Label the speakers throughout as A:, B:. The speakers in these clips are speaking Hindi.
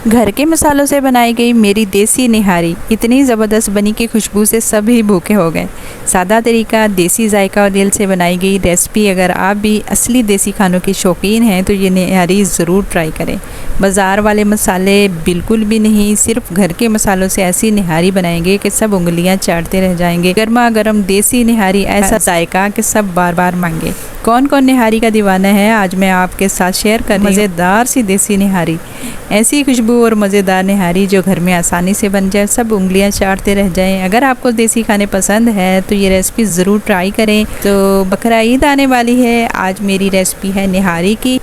A: घर के मसालों से बनाई गई मेरी देसी निहारी इतनी ज़बरदस्त बनी कि खुशबू से सभी भूखे हो गए। सादा तरीका, देसी जायका और दिल से बनाई गई रेसिपी। अगर आप भी असली देसी खानों की शौकीन हैं तो ये निहारी ज़रूर ट्राई करें। बाज़ार वाले मसाले बिल्कुल भी नहीं, सिर्फ घर के मसालों से ऐसी निहारी बनाएंगे कि सब उंगलियां चाटते रह जाएंगे। गर्मा गर्म देसी निहारी, ऐसा जायका कि सब बार बार मांगे। कौन कौन निहारी का दीवाना है, आज मैं आपके साथ शेयर कर मज़ेदार सी देसी निहारी। ऐसी खुशबू और मज़ेदार निहारी जो घर में आसानी से बन जाए, सब उंगलियां चाटते रह जाएं। अगर आपको देसी खाने पसंद है तो ये रेसिपी ज़रूर ट्राई करें। तो बकरा ईद आने वाली है, आज मेरी रेसिपी है निहारी की।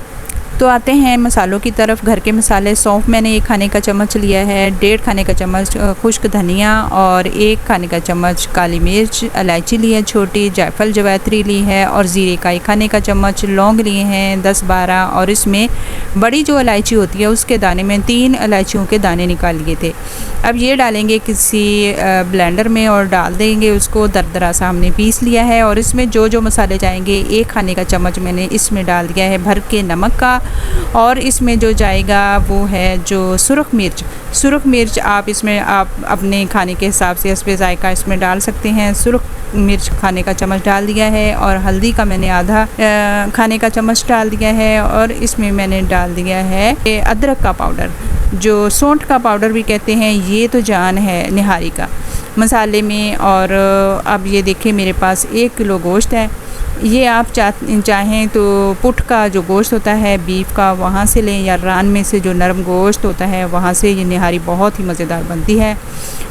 A: तो आते हैं मसालों की तरफ। घर के मसाले, सौंफ मैंने 1 खाने का चम्मच लिया है, 1.5 खाने का चम्मच खुश्क धनिया और 1 खाने का चम्मच काली मिर्च, इलायची ली है छोटी, जायफल जवैत्री ली है और ज़ीरे का 1 खाने का चम्मच, लौंग लिए हैं 10-12 और इसमें बड़ी जो इलायची होती है उसके दाने में 3 इलायचियों के दाने निकाल लिए थे। अब ये डालेंगे किसी ब्लेंडर में और डाल देंगे उसको, दरदरा सा हमने पीस लिया है। और इसमें जो जो मसाले जाएंगे, 1 खाने का चम्मच मैंने इसमें डाल दिया है भर के नमक का। और इसमें जो जाएगा वो है जो सुरख मिर्च। सुरख मिर्च आप इसमें आप अपने खाने के हिसाब से हस्बे जायका इसमें डाल सकते हैं। सुरख मिर्च खाने का चम्मच डाल दिया है और हल्दी का मैंने आधा खाने का चम्मच डाल दिया है। और इसमें मैंने डाल दिया है अदरक का पाउडर, जो सौंठ का पाउडर भी कहते हैं। ये तो जान है निहारी का मसाले में। और अब ये देखिए मेरे पास 1 किलो गोश्त है। ये आप चाहें तो पुट का जो गोश्त होता है बीफ का, वहाँ से लें, या रान में से जो नरम गोश्त होता है वहाँ से। ये निहारी बहुत ही मज़ेदार बनती है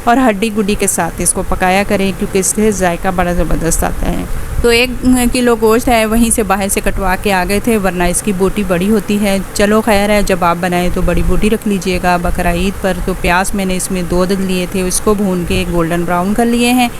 A: और हड्डी गुड्डी के साथ इसको पकाया करें क्योंकि इससे जायका बड़ा ज़बरदस्त आता है। तो 1 किलो गोश्त है, वहीं से बाहर से कटवा के आ गए थे, वरना इसकी बोटी बड़ी होती है। चलो खैर है, जब आप बनाएं तो बड़ी बोटी रख लीजिएगा। बकरा ईद पर तो प्याज मैंने इसमें 2 लिए थे, उसको भून के गोल्डन ब्राउन कर लिए हैं।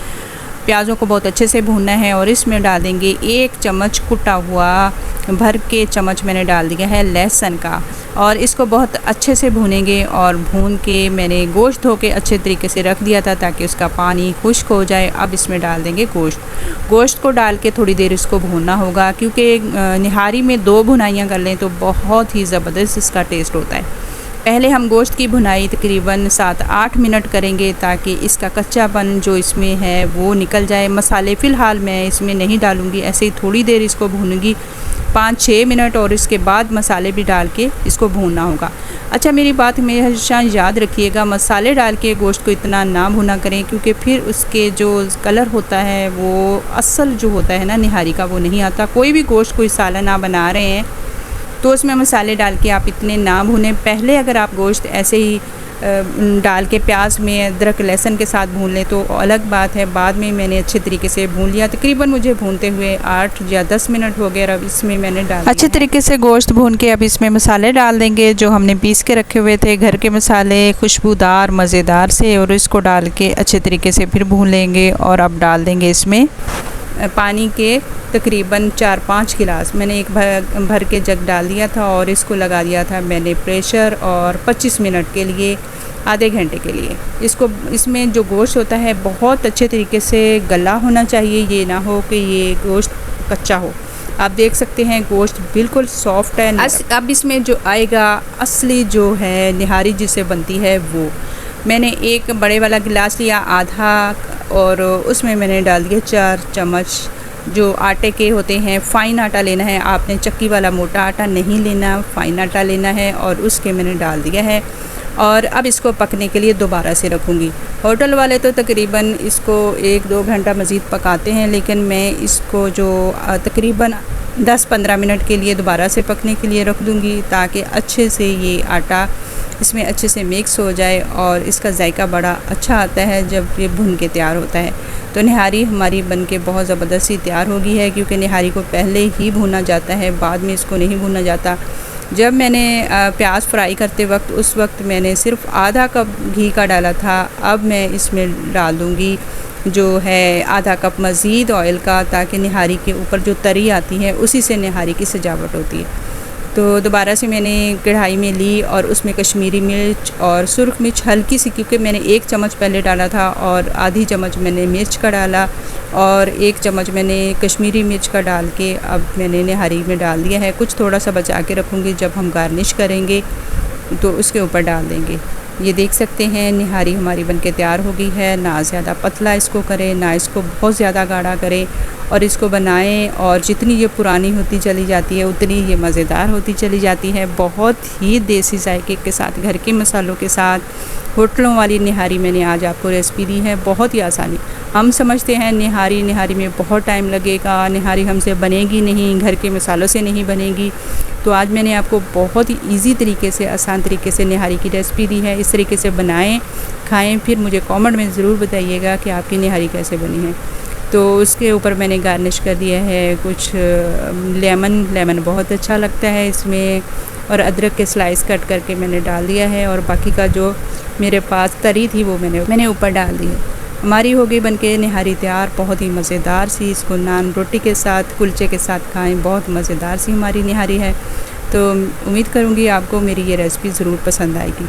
A: प्याज़ों को बहुत अच्छे से भूनना है और इसमें डाल देंगे 1 चम्मच कुटा हुआ, भर के चम्मच मैंने डाल दिया है लहसुन का। और इसको बहुत अच्छे से भूनेंगे। और भून के मैंने गोश्त धो के अच्छे तरीके से रख दिया था ताकि उसका पानी खुश्क हो जाए। अब इसमें डाल देंगे गोश्त को डाल के थोड़ी देर इसको भूनना होगा क्योंकि निहारी में 2 भुनाइयाँ कर लें तो बहुत ही ज़बरदस्त इसका टेस्ट होता है। पहले हम गोश्त की भुनाई तकरीबन 7-8 मिनट करेंगे ताकि इसका कच्चापन जो इसमें है वो निकल जाए। मसाले फ़िलहाल मैं इसमें नहीं डालूँगी, ऐसे ही थोड़ी देर इसको भूनूंगी 5-6 मिनट और इसके बाद मसाले भी डाल के इसको भूनना होगा। अच्छा, मेरी बात हमेशा याद रखिएगा, मसाले डाल के गोश्त को इतना ना भुना करें क्योंकि फिर उसके जो कलर होता है वो असल जो होता है ना निहारी का वो नहीं आता। कोई भी गोश्त कोई सालन आप बना रहे हैं तो उसमें मसाले डाल के आप इतने ना भूनें। पहले अगर आप गोश्त ऐसे ही डाल के प्याज में अदरक लहसुन के साथ भून लें तो अलग बात है। बाद में मैंने अच्छे तरीके से भून लिया, तकरीबन मुझे भूनते हुए 8 या 10 मिनट हो गए। अब इसमें मैंने अच्छे तरीके से गोश्त भून के अब इसमें मसाले डाल देंगे जो हमने पीस के रखे हुए थे, घर के मसाले खुशबूदार मज़ेदार से। और इसको डाल के अच्छे तरीके से फिर भून लेंगे। और अब डाल देंगे इसमें पानी के तकरीबन 4-5 गिलास मैंने एक भर के जग डाल दिया था और इसको लगा दिया था मैंने प्रेशर। और 25 मिनट के लिए, आधे घंटे के लिए इसमें जो गोश्त होता है बहुत अच्छे तरीके से गला होना चाहिए। ये ना हो कि ये गोश्त कच्चा हो। आप देख सकते हैं गोश्त बिल्कुल सॉफ्ट है। अब इसमें जो आएगा असली जो है निहारी जिससे बनती है वो मैंने 1 बड़े वाला गिलास लिया, आधा, और उसमें मैंने डाल दिया 4 चम्मच जो आटे के होते हैं। फ़ाइन आटा लेना है आपने, चक्की वाला मोटा आटा नहीं लेना, फ़ाइन आटा लेना है। और उसके मैंने डाल दिया है। और अब इसको पकने के लिए दोबारा से रखूँगी। होटल वाले तो तकरीबन इसको 1-2 घंटा मज़ीद पकाते हैं, लेकिन मैं इसको जो तकरीबन 10-15 मिनट के लिए दोबारा से पकने के लिए रख दूँगी ताकि अच्छे से ये आटा इसमें अच्छे से मिक्स हो जाए और इसका जायका बड़ा अच्छा आता है जब ये भुन के तैयार होता है। तो निहारी हमारी बन के बहुत ज़बरदस्ती तैयार हो गई है क्योंकि निहारी को पहले ही भुना जाता है, बाद में इसको नहीं भुना जाता। जब मैंने प्याज फ्राई करते वक्त उस वक्त मैंने सिर्फ आधा कप घी का डाला था। अब मैं इसमें डाल दूँगी जो है आधा कप मज़ीद ऑयल का ताकि निहारी के ऊपर जो तरी आती है उसी से निहारी की सजावट होती है। तो दोबारा से मैंने कढ़ाई में ली और उसमें कश्मीरी मिर्च और सुरख मिर्च हल्की सी, क्योंकि मैंने 1 चम्मच पहले डाला था और आधी चम्मच मैंने मिर्च का डाला और 1 चम्मच मैंने कश्मीरी मिर्च का डाल के अब मैंने निहारी में डाल दिया है। कुछ थोड़ा सा बचा के रखूँगी जब हम गार्निश करेंगे। तो उसके ऊपर डाल देंगे। ये देख सकते हैं निहारी हमारी बनके तैयार हो गई है। ना ज़्यादा पतला इसको करें, ना इसको बहुत ज़्यादा गाढ़ा करें, और इसको बनाएं और जितनी ये पुरानी होती चली जाती है उतनी ये मज़ेदार होती चली जाती है। बहुत ही देसी जायके के साथ, घर के मसालों के साथ होटलों वाली निहारी मैंने आज आपको रेसिपी दी है। बहुत ही आसानी। हम समझते हैं निहारी में बहुत टाइम लगेगा, निहारी हमसे बनेगी नहीं, घर के मसालों से नहीं बनेगी। तो आज मैंने आपको बहुत ही ईजी तरीके से, आसान तरीके से निहारी की रेसिपी दी है। इस तरीके से बनाएं, खाएं, फिर मुझे कमेंट में ज़रूर बताइएगा कि आपकी निहारी कैसे बनी है। तो उसके ऊपर मैंने गार्निश कर दिया है कुछ लेमन बहुत अच्छा लगता है इसमें, और अदरक के स्लाइस कट करके मैंने डाल दिया है, और बाकी का जो मेरे पास तरी थी वो मैंने ऊपर डाल दी है। हमारी हो गई बनके निहारी तैयार। बहुत ही मज़ेदार सी, इसको नान रोटी के साथ, कुलचे के साथ खाएं। बहुत मज़ेदार सी हमारी निहारी है। तो उम्मीद करूँगी आपको मेरी ये रेसिपी ज़रूर पसंद आएगी।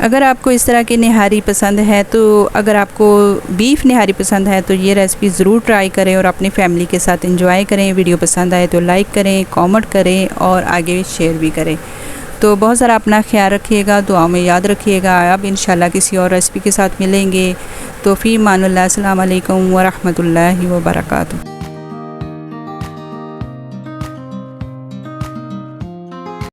A: अगर आपको इस तरह की निहारी पसंद है, तो अगर आपको बीफ निहारी पसंद है तो ये रेसिपी ज़रूर ट्राई करें और अपनी फैमिली के साथ एंजॉय करें। वीडियो पसंद आए तो लाइक करें, कमेंट करें और आगे शेयर भी करें। तो बहुत सारा अपना ख्याल रखिएगा, दुआओं में याद रखिएगा। अब इंशाल्लाह किसी और रेसिपी के साथ मिलेंगे। तो फ़ी मानुल्लाह, अस्सलाम वालेकुम व रहमतुल्लाहि व बरकातुहू।